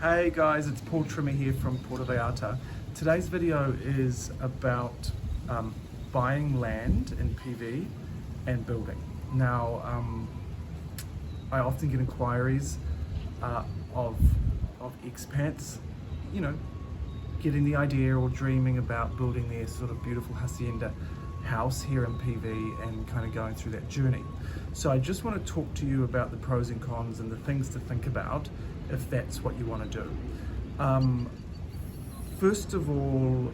Hey guys, it's Paul Trimmer here from Puerto Vallarta. Today's video is about buying land in PV and building. Now, I often get inquiries of expats, getting the idea or dreaming about building their sort of beautiful hacienda house here in PV and kind of going through that journey. So I just want to talk to you about the pros and cons and the things to think about if that's what you want to do. First of all,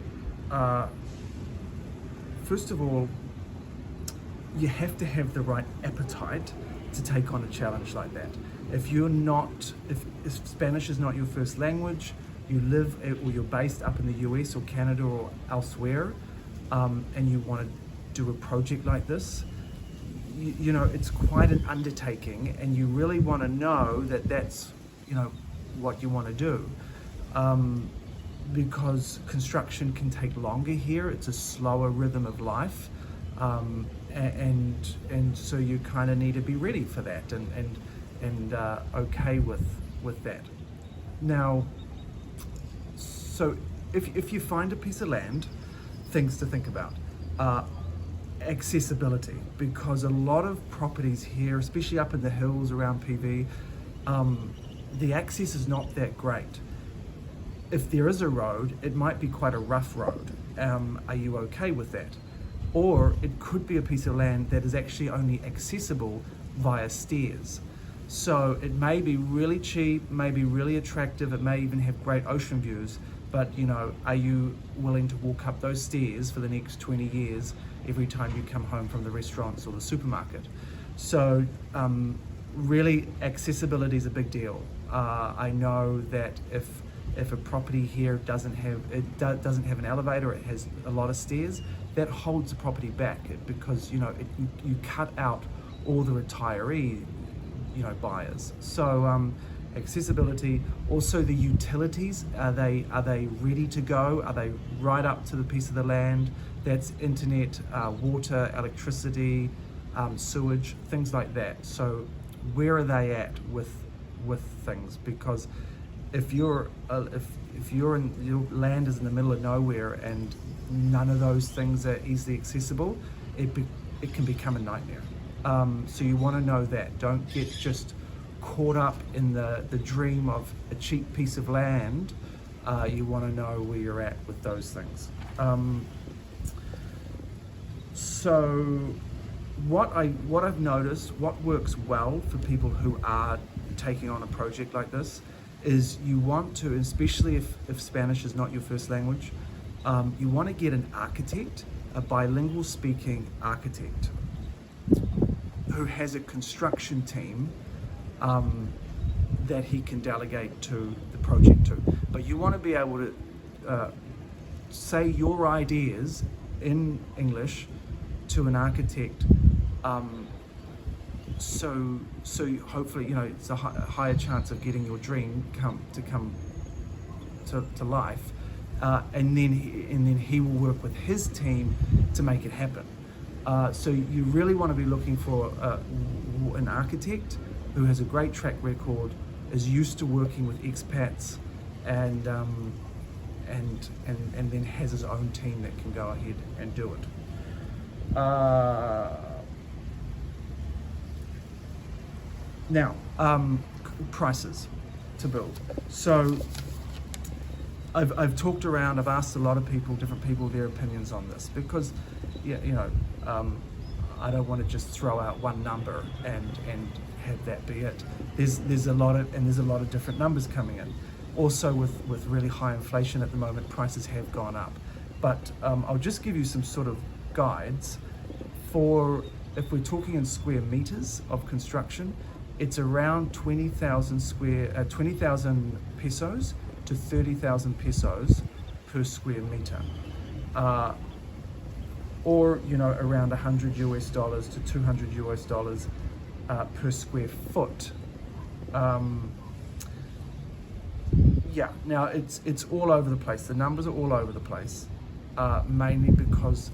you have to have the right appetite to take on a challenge like that. If Spanish is not your first language, you live or you're based up in the US or Canada or elsewhere, and you want to do a project like this, it's quite an undertaking, and you really want to know that that's what you want to do, because construction can take longer here. It's a slower rhythm of life, and so you kind of need to be ready for that and okay with that. Now, so if you find a piece of land, things to think about. Accessibility, because a lot of properties here, especially up in the hills around PV, the access is not that great. If there is a road, it might be quite a rough road. Are you okay with that? Or it could be a piece of land that is actually only accessible via stairs. So it may be really cheap, may be really attractive, it may even have great ocean views, but are you willing to walk up those stairs for the next 20 years every time you come home from the restaurants or the supermarket? So really, accessibility is a big deal. I know that if a property here doesn't have an elevator, it has a lot of stairs, that holds the property back, because you cut out all the retiree buyers. So accessibility, also the utilities, are they ready to go? Are they right up to the piece of the land? That's internet, water, electricity, sewage, things like that. So where are they at with things? Because if your land is in the middle of nowhere and none of those things are easily accessible, it can become a nightmare. So you want to know that. Don't get just caught up in the dream of a cheap piece of land. You want to know where you're at with those things. So what I've noticed, what works well for people who are taking on a project like this, is you want to, especially if Spanish is not your first language, you want to get an architect, a bilingual speaking architect, who has a construction team that he can delegate to the project to. But you want to be able to say your ideas in English to an architect, so hopefully it's a higher chance of getting your dream come to life, and then he will work with his team to make it happen. So you really want to be looking for an architect who has a great track record, is used to working with expats, and then has his own team that can go ahead and do it. Now, prices to build. So I've talked around, I've asked a lot of people, different people, their opinions on this, because I don't want to just throw out one number and have that be it. There's a lot of different numbers coming in. Also with really high inflation at the moment, prices have gone up. But I'll just give you some sort of guides for, if we're talking in square meters of construction, it's around 20,000 pesos to 30,000 pesos per square meter, or around $100 US to $200 US per square foot. Yeah, now it's all over the place. The numbers are all over the place, mainly because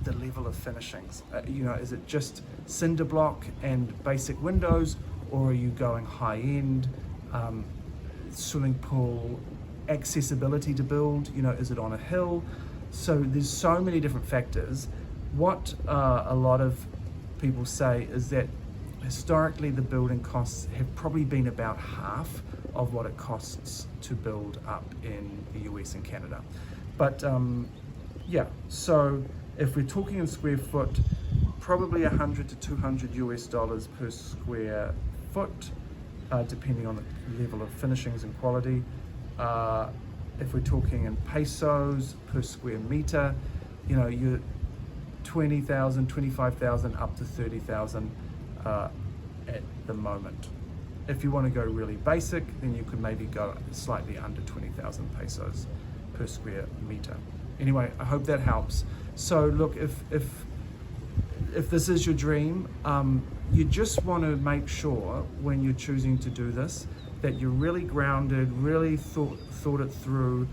the level of finishings. Is it just cinder block and basic windows, or are you going high end? swimming pool, accessibility to build, you know, is it on a hill? So there's so many different factors. What a lot of people say is that historically the building costs have probably been about half of what it costs to build up in the US and Canada. But yeah, so if we're talking in square foot, probably 100 to 200 US dollars per square foot, depending on the level of finishings and quality. If we're talking in pesos per square meter, you know, you're 20,000, 25,000 up to 30,000 at the moment. If you want to go really basic, then you could maybe go slightly under 20,000 pesos per square meter. Anyway, I hope that helps. So look, if this is your dream, you just want to make sure when you're choosing to do this that you're really grounded, really thought it through,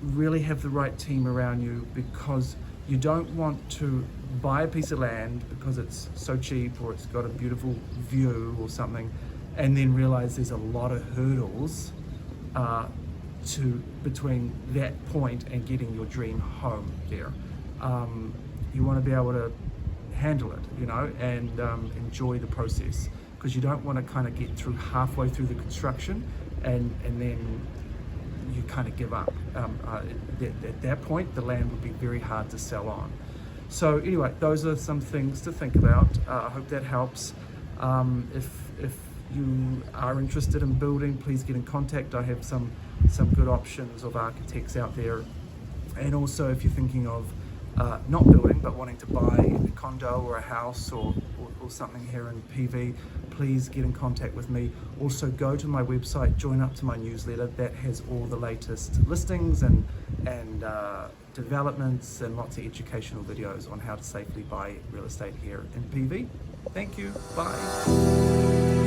really have the right team around you, because you don't want to buy a piece of land because it's so cheap or it's got a beautiful view or something, and then realize there's a lot of hurdles between that point and getting your dream home there. You want to be able to handle it, you know, and enjoy the process, because you don't want to kind of get through halfway through the construction and then you kind of give up. At that point, the land would be very hard to sell on. So anyway, those are some things to think about. I hope that helps. If you are interested in building, please get in contact. I have some good options of architects out there. And also, if you're thinking of not building but wanting to buy a condo or a house or something here in PV, please get in contact with me. Also, go to my website, join up to my newsletter that has all the latest listings and developments and lots of educational videos on how to safely buy real estate here in PV. Thank you. Bye.